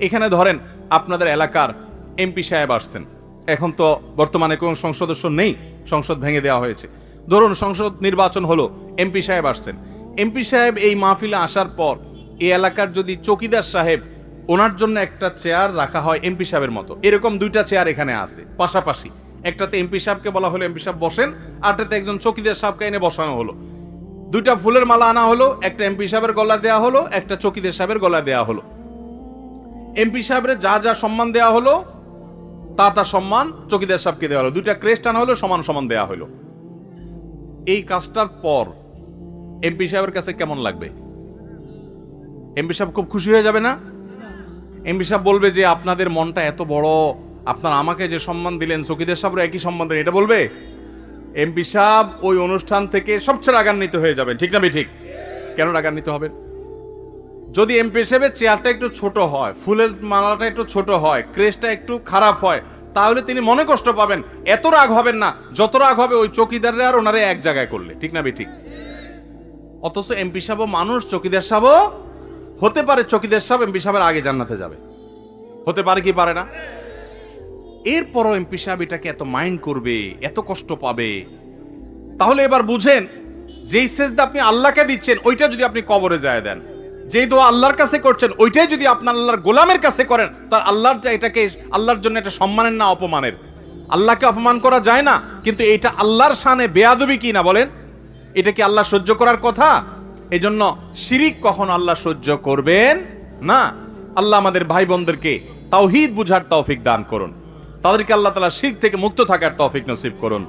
এখানে ধরেন আপনাদের এলাকার এমপি সাহেব আসছেন, এখন তো বর্তমানে কোন সংসদ সদস্য নেই, সংসদ ভেঙে দেওয়া হয়েছে। ধরুন সংসদ নির্বাচন হলো, এমপি সাহেব আসছেন। এমপি সাহেব এই মাহফিলে আসার পর এই এলাকার যদি চৌকিদার সাহেব, ওনার জন্য একটা চেয়ার রাখা হয় এমপি সাহেবের মতো, এরকম দুইটা চেয়ার এখানে আছে পাশাপাশি, একটাতে এমপি সাহেবকে বলা হলো এমপি সাহেব বসেন, আরটাতে একজন চৌকিদার সাহেবকে এনে বসানো হলো। দুইটা ফুলের মালা আনা হলো, একটা এমপি সাহেবের গলা দেওয়া হলো, একটা চৌকিদার সাহেবের গলা দেওয়া হলো। এমপি সাহেবের যা যা সম্মান দেওয়া হলো তা তার সম্মান চৌকিদার সাহেবকে দেওয়া হলো, দুইটা ক্রেস্ট আনা হলো, সমান সমান দেওয়া হলো। এই কাজটার পর এমপি সাহেবের কাছে কেমন লাগবে? এমপি সাহেব খুব খুশি হয়ে যাবে না? এমপি সাহেব বলবে যে আপনাদের মনটা এত বড়, আপনারা আমাকে যে সম্মান দিলেন চৌকিদার সাহেবের একই সম্মান দিলেন, এটা বলবে? এমপি সাহেব ওই অনুষ্ঠান থেকে সবচেয়ে রাগান্বিত হয়ে যাবেন, ঠিক না ঠিক? কেন রাগান্বিত হবেন? যদি এমপি সাহেবের চেয়ারটা একটু ছোট হয়, ফুলের মালাটা একটু ছোট হয়, ক্রেস্টটা একটু খারাপ হয়, তাহলে তিনি মনে কষ্ট পাবেন। এত রাগ হবেন না যত রাগ হবে ওই চৌকিদাররা আর ওনারে এক জায়গায় করলে, ঠিক না ঠিক? অথচ এমপি সাহেব মানুষ, চৌকিদার সাহেব হতে পারে চৌকিদার সাহেব এমপি সাহেবের আগে জান্নাতে যাবে, হতে পারে কি পারে না? এরপরও এমপি সাহেব এটাকে এত মাইন্ড করবে, এত কষ্ট পাবে। তাহলে এবার বুঝেন, যেই সেজদা আপনি আল্লাহকে দিচ্ছেন ওইটা যদি আপনি কবরে যায় দেন, যেই দোয়া আল্লাহর কাছে করছেন ওইটাই যদি আপনার আল্লাহর গোলামের কাছে করেন, তার আল্লাহর এটাকে আল্লাহর জন্য এটা সম্মানের না অপমানের? আল্লাহকে অপমান করা যায় না, কিন্তু এটা আল্লাহর শানে বেয়াদবি কি না বলেন? এটা কি আল্লাহ সহ্য করার কথা? এই জন্য শিরিক কখনো আল্লাহ সহ্য করবেন না। আল্লাহ আমাদের ভাই বোনদেরকে তাওহীদ বুঝার তৌফিক দান করুন, তাদেরকে আল্লাহ তাআলা শিরক থেকে মুক্ত থাকার তৌফিক নসিব করুন।